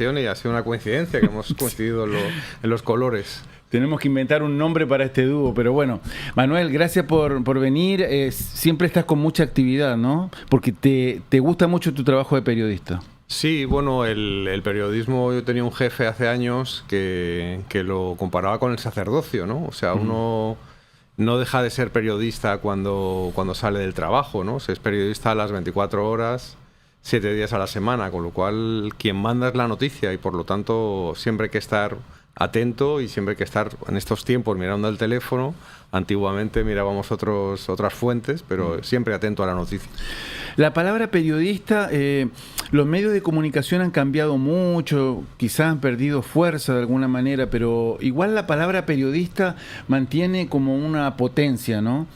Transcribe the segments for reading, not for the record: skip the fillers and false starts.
Y ha sido una coincidencia que hemos coincidido en los colores. Tenemos que inventar un nombre para este dúo, pero bueno. Manuel, gracias por venir. Siempre estás con mucha actividad, ¿no? Porque te gusta mucho tu trabajo de periodista. Sí, bueno, el periodismo, yo tenía un jefe hace años que lo comparaba con el sacerdocio, ¿no? O sea, uno no deja de ser periodista cuando sale del trabajo, ¿no? Se es periodista a las 24 horas, 7 días a la semana, con lo cual quien manda es la noticia y por lo tanto siempre hay que estar atento y siempre hay que estar en estos tiempos mirando el teléfono. Antiguamente mirábamos otras fuentes, pero siempre atento a la noticia. La palabra periodista, los medios de comunicación han cambiado mucho, quizás han perdido fuerza de alguna manera, pero igual la palabra periodista mantiene como una potencia, ¿no?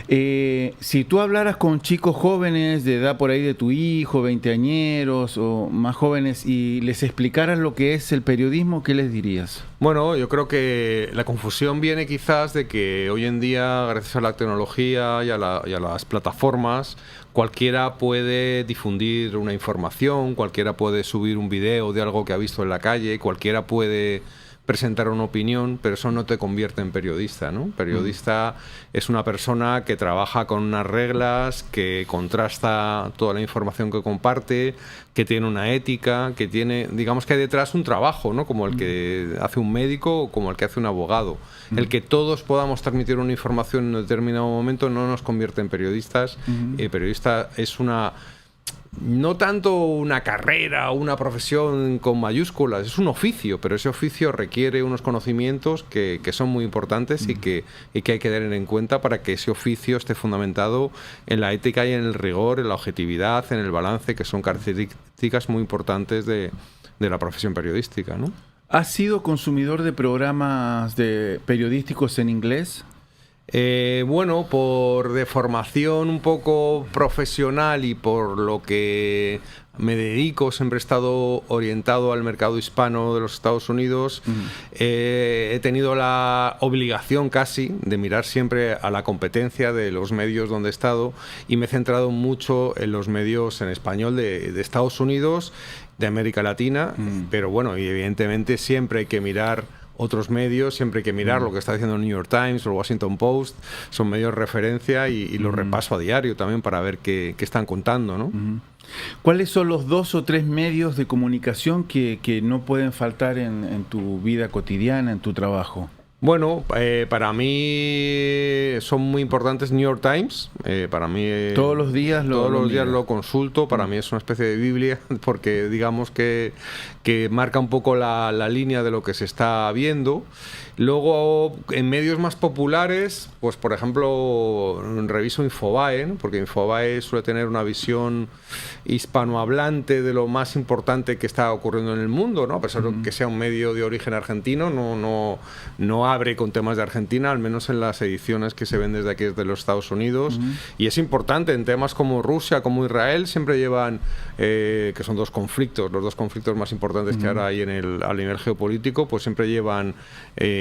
Si tú hablaras con chicos jóvenes de edad por ahí de tu hijo, veinteañeros o más jóvenes, y les explicaras lo que es el periodismo, ¿qué les dirías? Bueno, yo creo que la confusión viene quizás de que hoy en día, gracias a la tecnología y a las plataformas, cualquiera puede difundir una información, cualquiera puede subir un video de algo que ha visto en la calle, cualquiera puede presentar una opinión, pero eso no te convierte en periodista, ¿no? Periodista es una persona que trabaja con unas reglas, que contrasta toda la información que comparte, que tiene una ética, que tiene, digamos que hay detrás un trabajo, ¿no? Como el que hace un médico o como el que hace un abogado. El que todos podamos transmitir una información en un determinado momento no nos convierte en periodistas. Periodista es no tanto una carrera o una profesión con mayúsculas, es un oficio, pero ese oficio requiere unos conocimientos que son muy importantes y que hay que tener en cuenta para que ese oficio esté fundamentado en la ética y en el rigor, en la objetividad, en el balance, que son características muy importantes de la profesión periodística, ¿no? ¿Has sido consumidor de programas periodísticos en inglés? Bueno, por deformación un poco profesional y por lo que me dedico, siempre he estado orientado al mercado hispano de los Estados Unidos. He tenido la obligación casi de mirar siempre a la competencia de los medios donde he estado y me he centrado mucho en los medios en español de Estados Unidos, de América Latina, pero bueno, y evidentemente siempre hay que mirar otros medios, siempre hay que mirar lo que está diciendo el New York Times o el Washington Post, son medios de referencia y los repaso a diario también para ver qué están contando, ¿no? ¿Cuáles son los 2 o 3 medios de comunicación que no pueden faltar en tu vida cotidiana, en tu trabajo? Bueno, para mí son muy importantes New York Times. Para mí todos los días lo consulto. Para mí es una especie de Biblia porque digamos que marca un poco la línea de lo que se está viendo. Luego, en medios más populares, pues por ejemplo, reviso Infobae, ¿no? Porque Infobae suele tener una visión hispanohablante de lo más importante que está ocurriendo en el mundo, ¿no? A pesar de que sea un medio de origen argentino, no abre con temas de Argentina, al menos en las ediciones que se ven desde aquí, desde los Estados Unidos. Y es importante, en temas como Rusia, como Israel, siempre llevan, que son los dos conflictos más importantes que ahora hay a nivel geopolítico, pues siempre llevan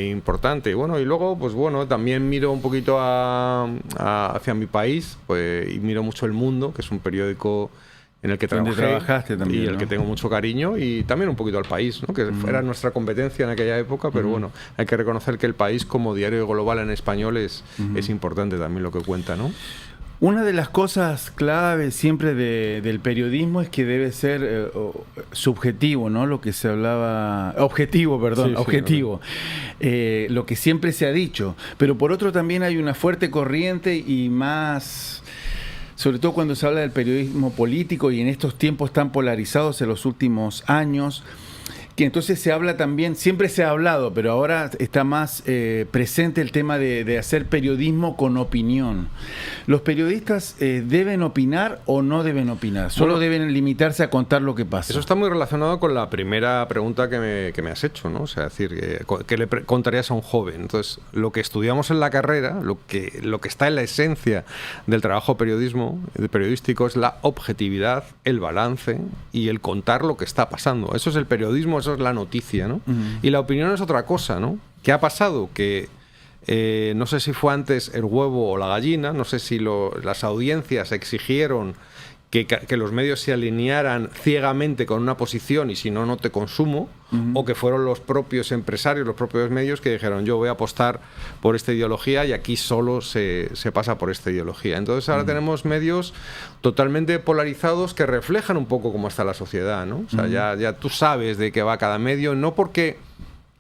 importante. Y luego, pues bueno, también miro un poquito hacia mi país, pues, y miro mucho El Mundo, que es un periódico en el que trabajaste también, y el que tengo mucho cariño, y también un poquito al País, ¿no? Que era nuestra competencia en aquella época, pero bueno, hay que reconocer que El País como diario global en español es importante también lo que cuenta, ¿no? Una de las cosas claves siempre del periodismo es que debe ser subjetivo, ¿no? Lo que se hablaba... Objetivo, perdón, objetivo. Lo que siempre se ha dicho. Pero por otro también hay una fuerte corriente y más... Sobre todo cuando se habla del periodismo político y en estos tiempos tan polarizados en los últimos años, que entonces se habla también, siempre se ha hablado, pero ahora está más presente el tema de hacer periodismo con opinión. ¿Los periodistas deben opinar o no deben opinar? ¿Solo deben limitarse a contar lo que pasa? Eso está muy relacionado con la primera pregunta que me has hecho, ¿no? O sea, decir, ¿qué le contarías a un joven? Entonces, lo que estudiamos en la carrera, lo que está en la esencia del trabajo periodístico es la objetividad, el balance y el contar lo que está pasando. Eso es el periodismo, eso es la noticia, ¿no? Y la opinión es otra cosa, ¿no? ¿Qué ha pasado? Que no sé si fue antes el huevo o la gallina, no sé si las audiencias exigieron que los medios se alinearan ciegamente con una posición y si no, no te consumo, o que fueron los propios empresarios, los propios medios que dijeron yo voy a apostar por esta ideología y aquí solo se pasa por esta ideología. Entonces ahora tenemos medios totalmente polarizados que reflejan un poco cómo está la sociedad, ¿no? O sea, ya tú sabes de qué va cada medio, no porque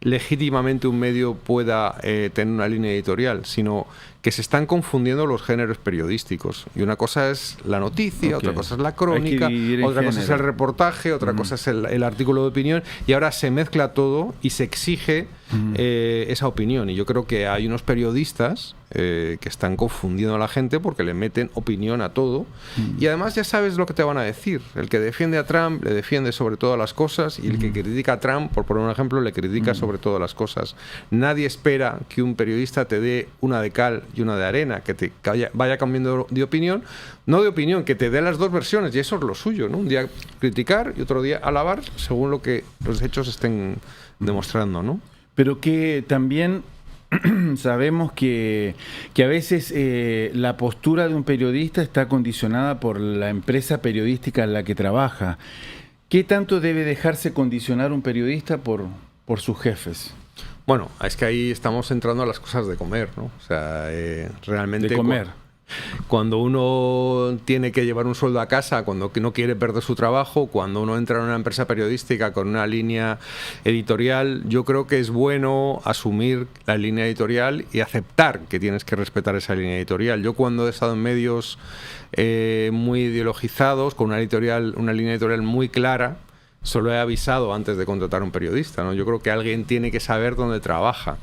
legítimamente un medio pueda tener una línea editorial, sino que se están confundiendo los géneros periodísticos. Y una cosa es la noticia, otra cosa es la crónica, otra cosa es el reportaje, otra cosa es el artículo de opinión, y ahora se mezcla todo y se exige esa opinión. Y yo creo que hay unos periodistas que están confundiendo a la gente porque le meten opinión a todo, y además ya sabes lo que te van a decir. El que defiende a Trump le defiende sobre todas las cosas, y el que critica a Trump, por poner un ejemplo, le critica sobre todas las cosas. Nadie espera que un periodista te dé una de cal y una de arena, que vaya cambiando de opinión, no de opinión, que te dé las dos versiones, y eso es lo suyo, ¿no? Un día criticar y otro día alabar según lo que los hechos estén demostrando, ¿no? Pero que también sabemos que a veces la postura de un periodista está condicionada por la empresa periodística en la que trabaja. ¿Qué tanto debe dejarse condicionar un periodista por sus jefes? Bueno, es que ahí estamos entrando a las cosas de comer, ¿no? O sea, realmente... De comer. Cuando uno tiene que llevar un sueldo a casa, cuando no quiere perder su trabajo, cuando uno entra en una empresa periodística con una línea editorial, yo creo que es bueno asumir la línea editorial y aceptar que tienes que respetar esa línea editorial. Yo cuando he estado en medios muy ideologizados, con una línea editorial muy clara, solo he avisado antes de contratar a un periodista, ¿no? Yo creo que alguien tiene que saber dónde trabaja.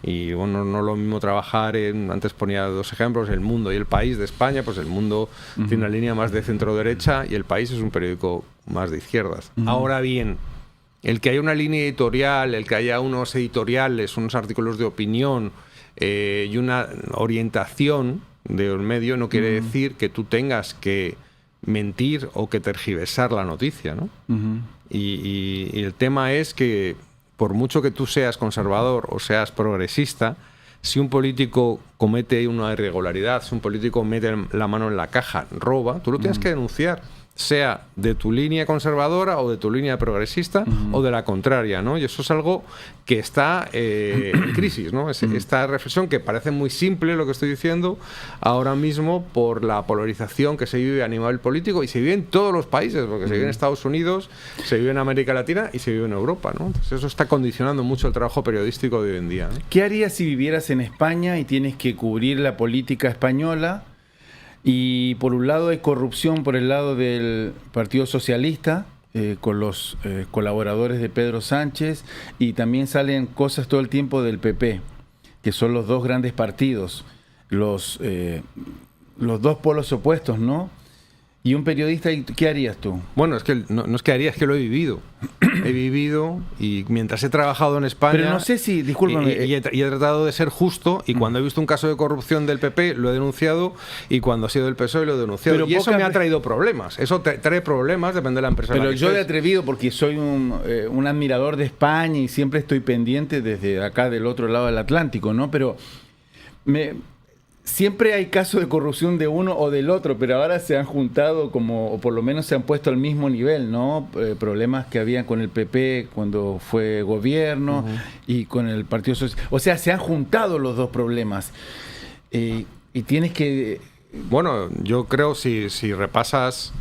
Y bueno, no es lo mismo trabajar antes ponía dos ejemplos, El Mundo y El País de España. Pues El Mundo tiene una línea más de centro-derecha y El País es un periódico más de izquierdas. Ahora bien, el que haya una línea editorial, el que haya unos editoriales, unos artículos de opinión y una orientación de un medio no quiere decir que tú tengas que mentir o que tergiversar la noticia, ¿no? Y el tema es que por mucho que tú seas conservador o seas progresista, si un político comete una irregularidad, si un político mete la mano en la caja, roba, tú lo tienes que denunciar, sea de tu línea conservadora o de tu línea progresista o de la contraria, ¿no? Y eso es algo que está en crisis, ¿no? Esta reflexión que parece muy simple lo que estoy diciendo ahora mismo por la polarización que se vive a nivel político y se vive en todos los países, porque se vive en Estados Unidos, se vive en América Latina y se vive en Europa, ¿no? Entonces eso está condicionando mucho el trabajo periodístico de hoy en día, ¿no? ¿Qué harías si vivieras en España y tienes que cubrir la política española? Y por un lado hay corrupción por el lado del Partido Socialista, con los colaboradores de Pedro Sánchez, y también salen cosas todo el tiempo del PP, que son los dos grandes partidos, los dos polos opuestos, ¿no? Y un periodista, ¿qué harías tú? Bueno, es que no es que haría, es que lo he vivido. He vivido y mientras he trabajado en España... Pero no sé si, discúlpame... Y he tratado de ser justo, y cuando he visto un caso de corrupción del PP lo he denunciado, y cuando ha sido del PSOE lo he denunciado. Pero y eso me ha traído problemas. Eso trae problemas, depende de la empresa. Pero yo he atrevido porque soy un admirador de España y siempre estoy pendiente desde acá del otro lado del Atlántico, ¿no? Pero siempre hay casos de corrupción de uno o del otro, pero ahora se han juntado o por lo menos se han puesto al mismo nivel, ¿no? Problemas que habían con el PP cuando fue gobierno y con el Partido Socialista. O sea, se han juntado los dos problemas. Y tienes que... Bueno, yo creo si repasas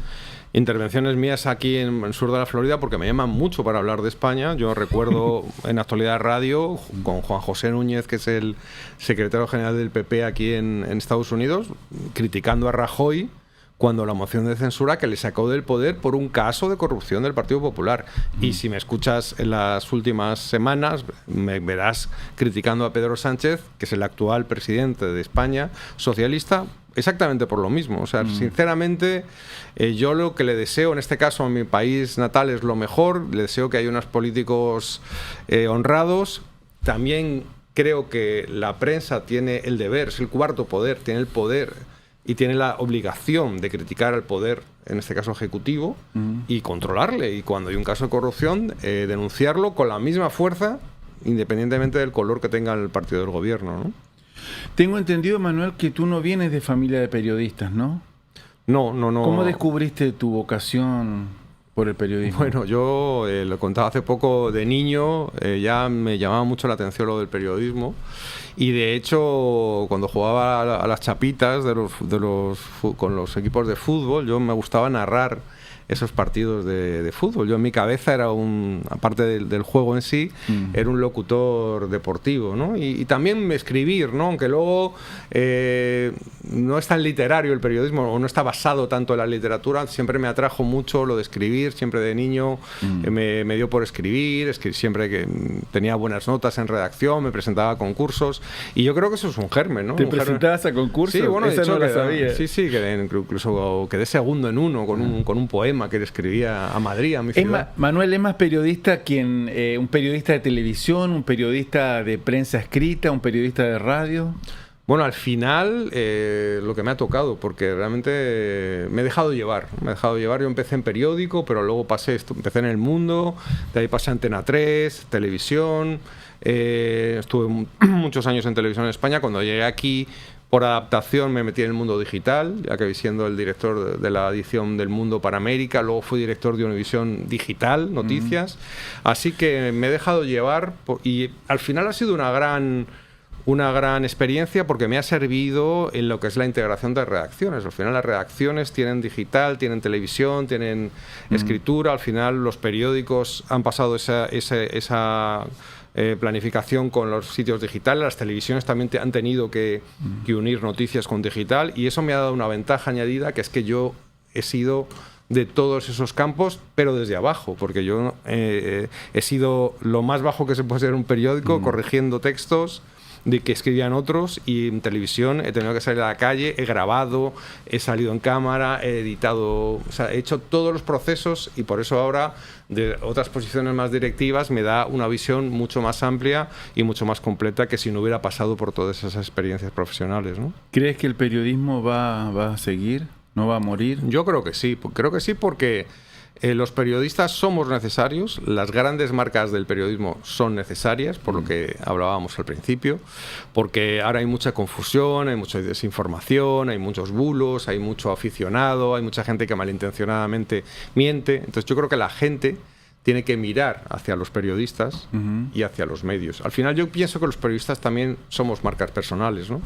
intervenciones mías aquí en el sur de la Florida, porque me llaman mucho para hablar de España. Yo recuerdo en Actualidad Radio con Juan José Núñez, que es el secretario general del PP aquí en Estados Unidos, criticando a Rajoy cuando la moción de censura que le sacó del poder por un caso de corrupción del Partido Popular. Y si me escuchas en las últimas semanas, me verás criticando a Pedro Sánchez, que es el actual presidente de España, socialista, exactamente por lo mismo. O sea, sinceramente, yo lo que le deseo, en este caso a mi país natal, es lo mejor. Le deseo que haya unos políticos honrados. También creo que la prensa tiene el deber, es el cuarto poder, tiene el poder y tiene la obligación de criticar al poder, en este caso ejecutivo, y controlarle. Y cuando hay un caso de corrupción, denunciarlo con la misma fuerza, independientemente del color que tenga el partido del gobierno, ¿no? Tengo entendido, Manuel, que tú no vienes de familia de periodistas, ¿no? No, no, no. ¿Cómo descubriste tu vocación por el periodismo? Bueno, yo lo contaba hace poco, de niño ya me llamaba mucho la atención lo del periodismo, y de hecho cuando jugaba a las chapitas con los equipos de fútbol, yo me gustaba narrar esos partidos de fútbol. Yo en mi cabeza era aparte del juego en sí, era un locutor deportivo, ¿no? Y también escribir, ¿no? Aunque luego no es tan literario el periodismo, o no está basado tanto en la literatura, siempre me atrajo mucho lo de escribir, siempre de niño me dio por escribir, siempre que tenía buenas notas en redacción, me presentaba a concursos, y yo creo que eso es un germen, ¿no? ¿Te presentabas a concursos? Sí, bueno, Esa de hecho, no la sabía. Sí, incluso quedé segundo en uno con un poema que le escribía a Madrid, a mi ciudad. Manuel, ¿es más periodista un periodista de televisión, un periodista de prensa escrita, un periodista de radio? Bueno, al final lo que me ha tocado, porque realmente me he dejado llevar. Yo empecé en periódico, pero luego empecé en El Mundo, de ahí pasé a Antena 3, televisión. Estuve muchos años en televisión en España. Cuando llegué aquí, por adaptación, me metí en el mundo digital, ya que siendo el director de la edición del Mundo para América, luego fui director de Univisión Digital, Noticias. Así que me he dejado llevar, y al final ha sido una gran experiencia, porque me ha servido en lo que es la integración de redacciones. Al final las redacciones tienen digital, tienen televisión, tienen escritura. Al final los periódicos han pasado esa planificación con los sitios digitales. Las televisiones también han tenido que unir noticias con digital, y eso me ha dado una ventaja añadida, que es que yo he sido de todos esos campos, pero desde abajo, porque yo he sido lo más bajo que se puede ser en un periódico, corrigiendo textos de que escribían otros, y en televisión he tenido que salir a la calle, he grabado, he salido en cámara, he editado, o sea, he hecho todos los procesos, y por eso ahora de otras posiciones más directivas me da una visión mucho más amplia y mucho más completa que si no hubiera pasado por todas esas experiencias profesionales, ¿no? ¿Crees que el periodismo va a seguir? ¿No va a morir? Yo creo que sí porque los periodistas somos necesarios, las grandes marcas del periodismo son necesarias, por lo que hablábamos al principio, porque ahora hay mucha confusión, hay mucha desinformación, hay muchos bulos, hay mucho aficionado, hay mucha gente que malintencionadamente miente. Entonces yo creo que la gente tiene que mirar hacia los periodistas y hacia los medios. Al final yo pienso que los periodistas también somos marcas personales, ¿no?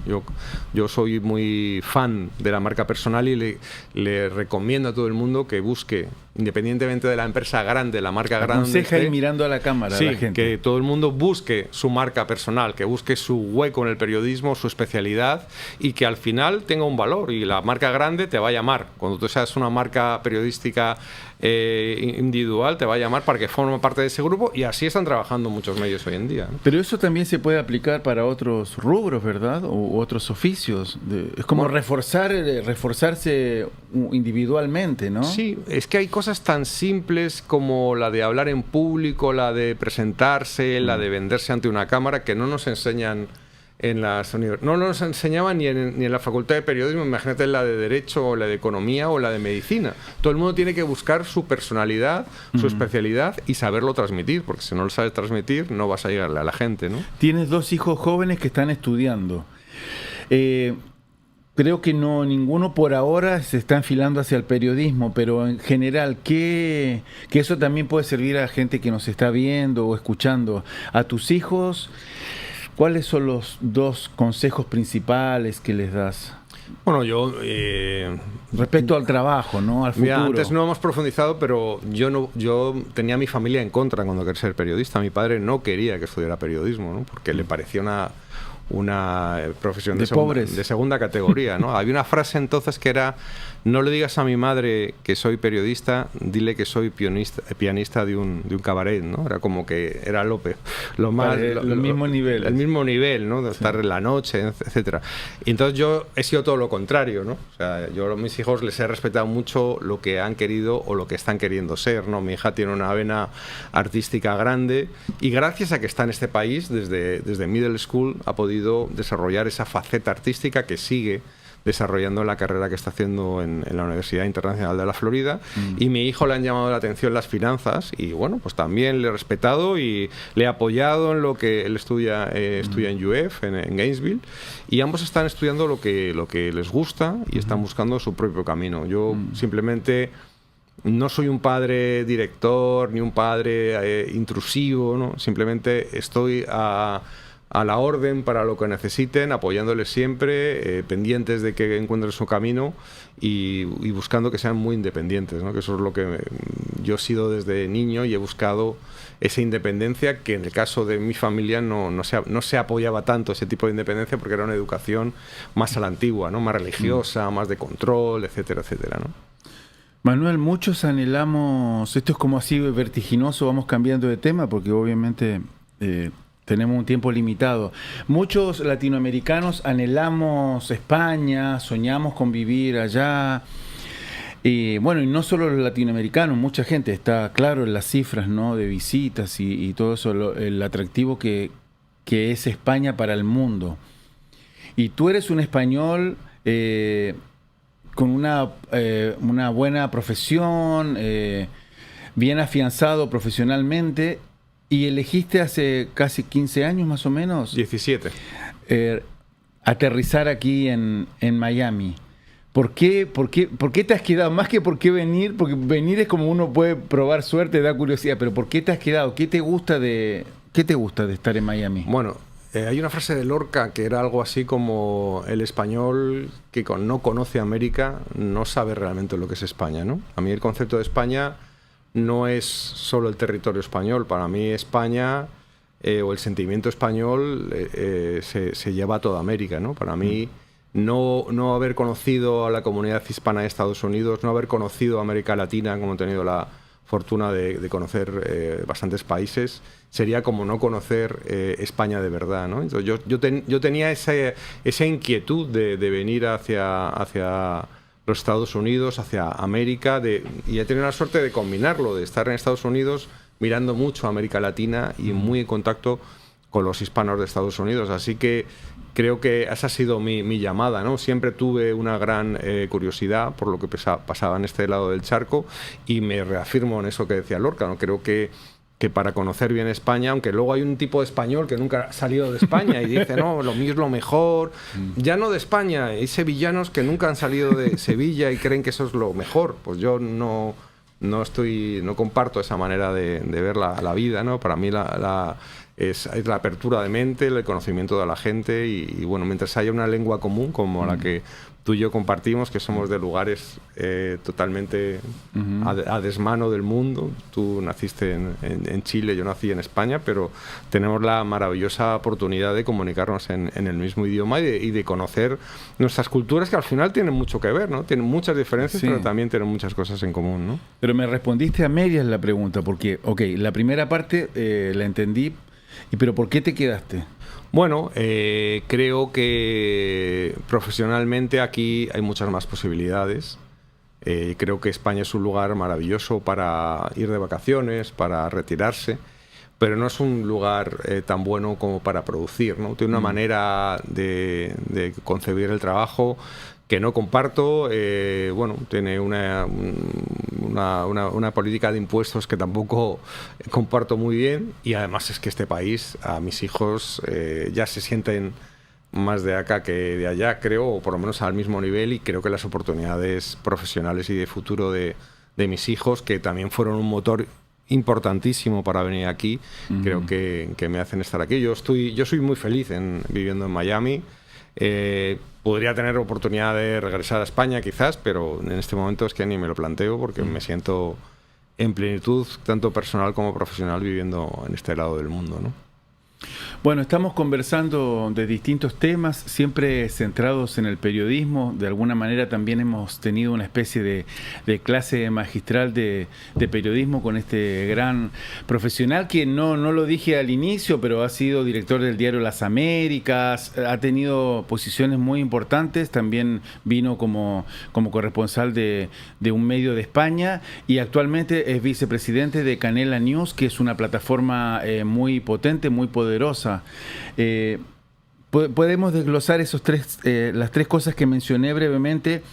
Yo soy muy fan de la marca personal, y le recomiendo a todo el mundo que busque, independientemente de la empresa grande, la marca grande. Aconseja ir mirando a la cámara, sí, a la gente. Que todo el mundo busque su marca personal, que busque su hueco en el periodismo, su especialidad, y que al final tenga un valor, y la marca grande te va a llamar. Cuando tú seas una marca periodística individual, te va a llamar para que forme parte de ese grupo, y así están trabajando muchos medios hoy en día, ¿no? Pero eso también se puede aplicar para otros rubros, ¿verdad? O otros oficios. Es como reforzarse individualmente, ¿no? Sí, es que hay cosas tan simples como la de hablar en público, la de presentarse, la de venderse ante una cámara, que no nos enseñan en las universidades. No nos enseñaban ni en la Facultad de Periodismo, imagínate en la de Derecho, o la de Economía, o la de Medicina. Todo el mundo tiene que buscar su personalidad, su especialidad, y saberlo transmitir, porque si no lo sabes transmitir, no vas a llegarle a la gente, ¿no? Tienes 2 hijos jóvenes que están estudiando. Creo que ninguno por ahora se está enfilando hacia el periodismo, pero en general, que eso también puede servir a gente que nos está viendo o escuchando. A tus hijos, ¿cuáles son los 2 consejos principales que les das? Bueno, yo... respecto al trabajo, ¿no? Al futuro. Mira, antes no hemos profundizado, pero yo tenía a mi familia en contra cuando quería ser periodista. Mi padre no quería que estudiara periodismo, ¿no? Porque le parecía una profesión de segunda categoría, ¿no? Había una frase entonces que era: no le digas a mi madre que soy periodista, dile que soy pianista de un cabaret, ¿no? Era como que era el mismo nivel. El mismo nivel, ¿no? De estar en la noche, etcétera. Y entonces yo he sido todo lo contrario, ¿no? O sea, yo a mis hijos les he respetado mucho lo que han querido o lo que están queriendo ser, ¿no? Mi hija tiene una vena artística grande, y gracias a que está en este país, desde middle school ha podido desarrollar esa faceta artística que sigue desarrollando la carrera que está haciendo en la Universidad Internacional de la Florida. Y mi hijo le han llamado la atención las finanzas y bueno, pues también le he respetado y le he apoyado en lo que él estudia en UF, en Gainesville, y ambos están estudiando lo que les gusta y están buscando su propio camino. Yo simplemente no soy un padre director ni un padre intrusivo, ¿no? Simplemente estoy a la orden para lo que necesiten, apoyándoles siempre, pendientes de que encuentren su camino y buscando que sean muy independientes, ¿no? Que eso es lo que yo he sido desde niño y he buscado esa independencia, que en el caso de mi familia no se apoyaba tanto ese tipo de independencia porque era una educación más a la antigua, ¿no? Más religiosa, más de control, etcétera, etcétera, ¿no? Manuel, muchos anhelamos, esto es como así vertiginoso, vamos cambiando de tema porque obviamente tenemos un tiempo limitado. Muchos latinoamericanos anhelamos España, soñamos con vivir allá. Y bueno, y no solo los latinoamericanos, mucha gente, está claro en las cifras, ¿no?, de visitas y todo eso, el atractivo que es España para el mundo. Y tú eres un español con una buena profesión, bien afianzado profesionalmente, y elegiste hace casi 15 años más o menos. 17. Aterrizar aquí en Miami. ¿Por qué te has quedado? Más que por qué venir, porque venir es como uno puede probar suerte, da curiosidad, pero ¿por qué te has quedado? ¿Qué te gusta de estar en Miami? Bueno, hay una frase de Lorca que era algo así como: el español que no conoce América no sabe realmente lo que es España, ¿no? A mí el concepto de España no es solo el territorio español. Para mí España o el sentimiento español se lleva a toda América, ¿no? Para mí no haber conocido a la comunidad hispana de Estados Unidos, no haber conocido a América Latina, como he tenido la fortuna de conocer bastantes países, sería como no conocer España de verdad, ¿no? Entonces yo tenía esa inquietud de venir hacia los Estados Unidos, hacia América, y he tenido la suerte de combinarlo, de estar en Estados Unidos mirando mucho a América Latina y muy en contacto con los hispanos de Estados Unidos. Así que creo que esa ha sido mi llamada, ¿no? Siempre tuve una gran curiosidad por lo que pasaba en este lado del charco y me reafirmo en eso que decía Lorca, ¿no? Creo que para conocer bien España, aunque luego hay un tipo de español que nunca ha salido de España y dice, no, lo mío es lo mejor, ya no de España, hay sevillanos que nunca han salido de Sevilla y creen que eso es lo mejor. Pues yo no comparto esa manera de ver la vida, ¿no? Para mí es la apertura de mente, el conocimiento de la gente y bueno, mientras haya una lengua común como la que tú y yo compartimos, que somos de lugares totalmente a desmano del mundo. Tú naciste en Chile, yo nací en España, pero tenemos la maravillosa oportunidad de comunicarnos en el mismo idioma y de conocer nuestras culturas, que al final tienen mucho que ver, ¿no? Tienen muchas diferencias, sí, pero también tienen muchas cosas en común, ¿no? Pero me respondiste a medias la pregunta, porque, la primera parte la entendí, pero ¿por qué te quedaste? Bueno, creo que profesionalmente aquí hay muchas más posibilidades. Creo que España es un lugar maravilloso para ir de vacaciones, para retirarse, pero no es un lugar tan bueno como para producir, ¿no? Tiene una manera de concebir el trabajo que no comparto. Bueno, tiene una política de impuestos que tampoco comparto muy bien, y además es que este país, a mis hijos ya se sienten más de acá que de allá, creo, o por lo menos al mismo nivel, y creo que las oportunidades profesionales y de futuro de mis hijos, que también fueron un motor importantísimo para venir aquí, creo que me hacen estar aquí. Yo soy muy feliz viviendo en Miami. Podría tener oportunidad de regresar a España quizás, pero en este momento es que ni me lo planteo, porque me siento en plenitud, tanto personal como profesional, viviendo en este lado del mundo, ¿no? Bueno, estamos conversando de distintos temas, siempre centrados en el periodismo. De alguna manera también hemos tenido una especie de clase magistral de periodismo con este gran profesional que no lo dije al inicio, pero ha sido director del diario Las Américas, ha tenido posiciones muy importantes, también vino como corresponsal de un medio de España y actualmente es vicepresidente de Canela News, que es una plataforma muy potente, muy poderosa. Podemos desglosar las tres cosas que mencioné brevemente,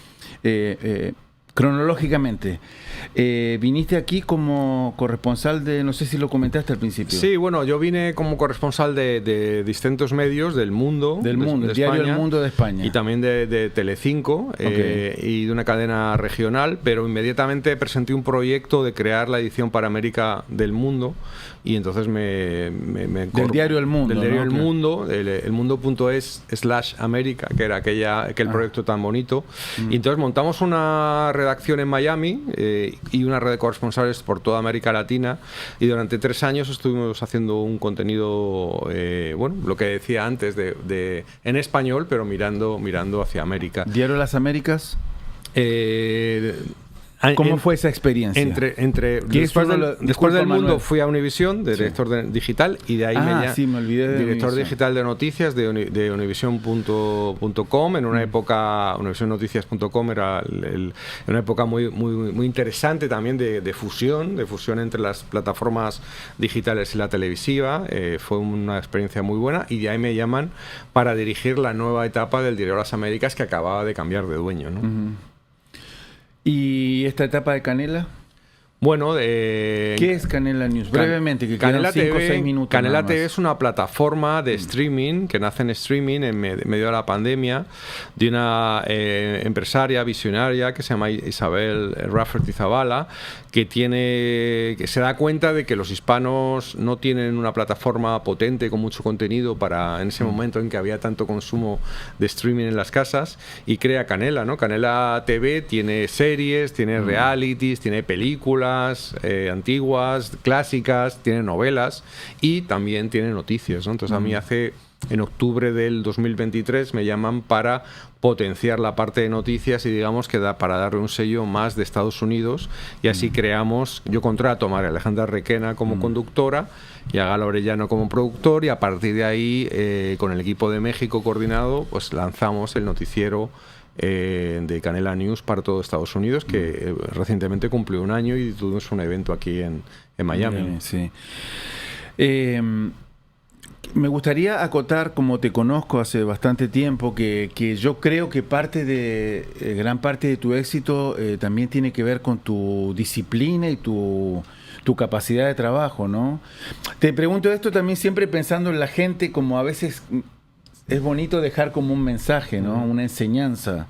cronológicamente. Viniste aquí como corresponsal de, no sé si lo comentaste al principio. Sí, bueno, yo vine como corresponsal de distintos medios del mundo. Del mundo, de el diario España, El Mundo de España. Y también de Telecinco, y de una cadena regional, pero inmediatamente presenté un proyecto de crear la edición para América del Mundo, y entonces me del diario El Mundo. Del diario ¿no? El Mundo, elmundo.es/América, que era aquel proyecto tan bonito. Y entonces montamos una redacción en Miami y una red de corresponsales por toda América Latina, y durante 3 años estuvimos haciendo un contenido, bueno, lo que decía antes, en español, pero mirando hacia América. ¿Diario Las Américas? ¿Cómo fue esa experiencia? Después del Mundo fui a Univisión, director digital, y de ahí me olvidé de director digital de noticias de Univision.com. En una época, UnivisionNoticias.com era una época muy, muy, muy interesante también de fusión entre las plataformas digitales y la televisiva. Fue una experiencia muy buena, y de ahí me llaman para dirigir la nueva etapa del Diario Las Américas, que acababa de cambiar de dueño, ¿no? ¿Y esta etapa de Canela? Bueno, ¿qué es Canela News? Brevemente, que Canela quedan 5 o 6 minutos. Canela TV es una plataforma de streaming que nace en streaming en medio de la pandemia, de una empresaria visionaria que se llama Isabel Rafferty Zavala, que se da cuenta de que los hispanos no tienen una plataforma potente con mucho contenido en ese momento en que había tanto consumo de streaming en las casas, y crea Canela, ¿no? Canela TV tiene series, tiene realities, tiene películas antiguas, clásicas, tiene novelas, y también tiene noticias, ¿no? Entonces a mí en octubre del 2023 me llaman para potenciar la parte de noticias, y digamos que para darle un sello más de Estados Unidos, y así yo contrato a María Alejandra Requena como conductora y a Gala Orellano como productor, y a partir de ahí con el equipo de México coordinado pues lanzamos el noticiero de Canela News para todo Estados Unidos, que recientemente cumplió 1 año, y tuvimos un evento aquí en Miami. Sí. Me gustaría acotar, como te conozco hace bastante tiempo, que yo creo que gran parte de tu éxito también tiene que ver con tu disciplina y tu capacidad de trabajo, ¿no? Te pregunto esto también siempre pensando en la gente, como a veces es bonito dejar como un mensaje, ¿no? Una enseñanza.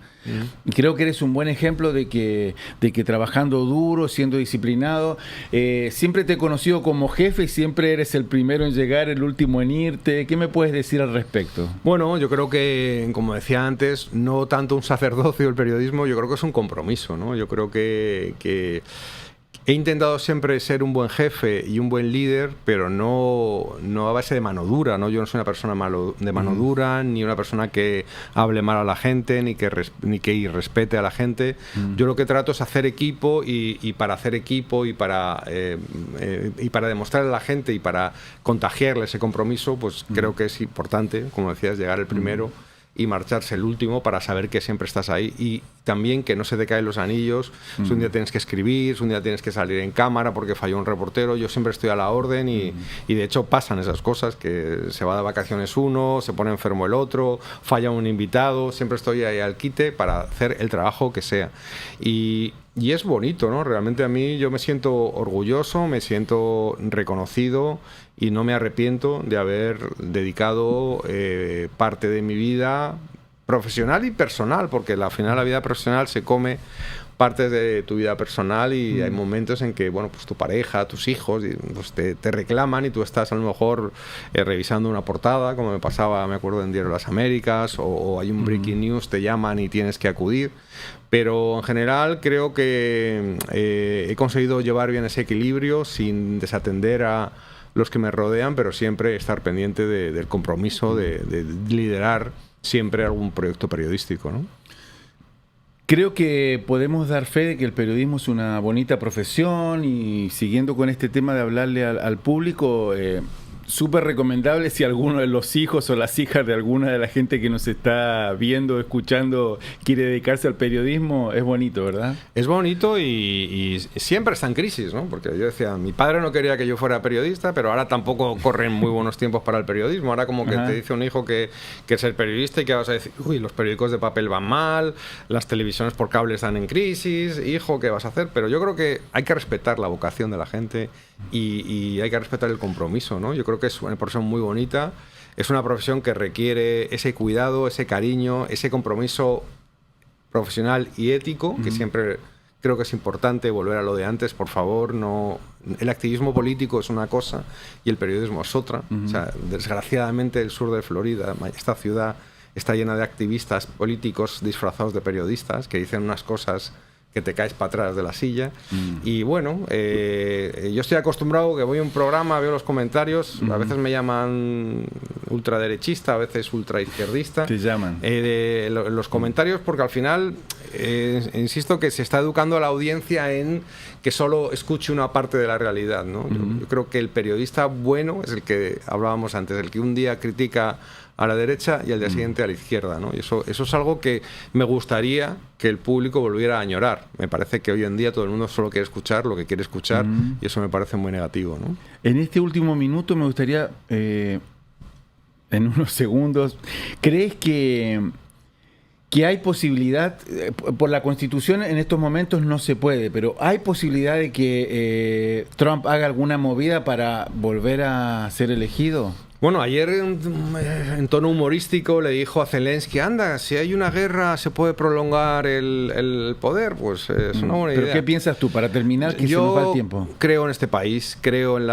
Y creo que eres un buen ejemplo de que trabajando duro, siendo disciplinado, siempre te he conocido como jefe y siempre eres el primero en llegar, el último en irte. ¿Qué me puedes decir al respecto? Bueno, yo creo que, como decía antes, no tanto un sacerdocio el periodismo, yo creo que es un compromiso, ¿no? Yo creo que he intentado siempre ser un buen jefe y un buen líder, pero no a base de mano dura, ¿no? Yo no soy una persona de mano dura, ni una persona que hable mal a la gente, ni que irrespete a la gente. Yo lo que trato es hacer equipo, y para hacer equipo y para demostrarle a la gente y para contagiarle ese compromiso, pues creo que es importante, como decías, llegar el primero y marcharse el último, para saber que siempre estás ahí, y también que no se te caen los anillos. Si un día tienes que escribir, si un día tienes que salir en cámara porque falló un reportero, yo siempre estoy a la orden, y de hecho pasan esas cosas, que se va de vacaciones uno, se pone enfermo el otro, falla un invitado, siempre estoy ahí al quite para hacer el trabajo que sea. Y es bonito, ¿no? Realmente a mí yo me siento orgulloso, me siento reconocido, y no me arrepiento de haber dedicado parte de mi vida profesional y personal, porque al final la vida profesional se come parte de tu vida personal, y hay momentos en que, bueno, pues tu pareja, tus hijos, pues te reclaman, y tú estás a lo mejor revisando una portada, como me pasaba, me acuerdo, en Diario Las Américas, o hay un breaking news, te llaman y tienes que acudir. Pero en general creo que he conseguido llevar bien ese equilibrio sin desatender a los que me rodean, pero siempre estar pendiente del compromiso de liderar siempre algún proyecto periodístico, ¿no? Creo que podemos dar fe de que el periodismo es una bonita profesión, y siguiendo con este tema de hablarle al público, súper recomendable si alguno de los hijos o las hijas de alguna de la gente que nos está viendo, escuchando, quiere dedicarse al periodismo. Es bonito, ¿verdad? Es bonito y siempre está en crisis, ¿no? Porque yo decía, mi padre no quería que yo fuera periodista, pero ahora tampoco corren muy buenos tiempos para el periodismo. Ahora como que te dice un hijo que ser periodista y que vas a decir, uy, los periódicos de papel van mal, las televisiones por cable están en crisis, hijo, ¿qué vas a hacer? Pero yo creo que hay que respetar la vocación de la gente y hay que respetar el compromiso, ¿no? Yo creo que es una profesión muy bonita, es una profesión que requiere ese cuidado, ese cariño, ese compromiso profesional y ético, que siempre creo que es importante volver a lo de antes, por favor. No, el activismo político es una cosa y el periodismo es otra. O sea, desgraciadamente el sur de Florida, esta ciudad, está llena de activistas políticos disfrazados de periodistas que dicen unas cosas que te caes para atrás de la silla. Y bueno, yo estoy acostumbrado que voy a un programa, veo los comentarios, a veces me llaman ultraderechista, a veces ultraizquierdista. Te llaman. Los comentarios, porque al final, insisto que se está educando a la audiencia en que solo escuche una parte de la realidad, ¿no? Yo creo que el periodista bueno es el que hablábamos antes, el que un día critica a la derecha y al día siguiente a la izquierda, ¿no? Y eso es algo que me gustaría que el público volviera a añorar. Me parece que hoy en día todo el mundo solo quiere escuchar lo que quiere escuchar y eso me parece muy negativo, ¿no? En este último minuto me gustaría, en unos segundos, ¿crees que hay posibilidad, por la Constitución en estos momentos no se puede, pero hay posibilidad de que Trump haga alguna movida para volver a ser elegido? Bueno, ayer en tono humorístico le dijo a Zelensky, anda, si hay una guerra se puede prolongar el poder, pues es una buena idea. ¿Pero qué piensas tú, para terminar, que se nos va el tiempo? Creo en este país, creo en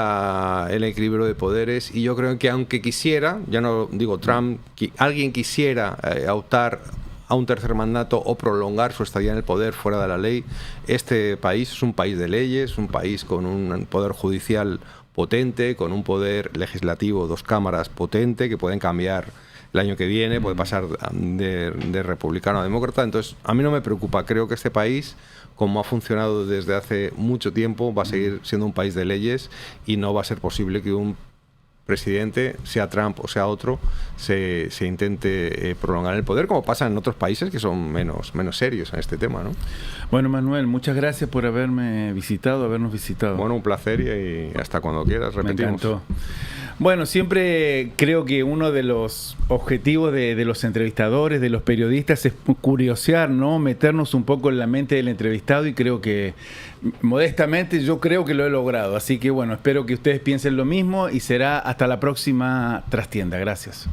el equilibrio de poderes y yo creo que aunque quisiera, ya no digo Trump, alguien quisiera optar a un tercer mandato o prolongar su estadía en el poder fuera de la ley, este país es un país de leyes, un país con un poder judicial potente, con un poder legislativo, 2 cámaras potente, que pueden cambiar el año que viene, puede pasar de republicano a demócrata. Entonces, a mí no me preocupa. Creo que este país, como ha funcionado desde hace mucho tiempo, va a seguir siendo un país de leyes y no va a ser posible que un presidente, sea Trump o sea otro, se intente prolongar el poder, como pasa en otros países que son menos serios en este tema, ¿no? Bueno, Manuel, muchas gracias por habernos visitado. Bueno, un placer y hasta cuando quieras, repetimos. Me encantó. Bueno, siempre creo que uno de los objetivos de los entrevistadores, de los periodistas, es curiosear, ¿no? Meternos un poco en la mente del entrevistado y creo que, modestamente, yo creo que lo he logrado. Así que bueno, espero que ustedes piensen lo mismo y será hasta la próxima trastienda. Gracias.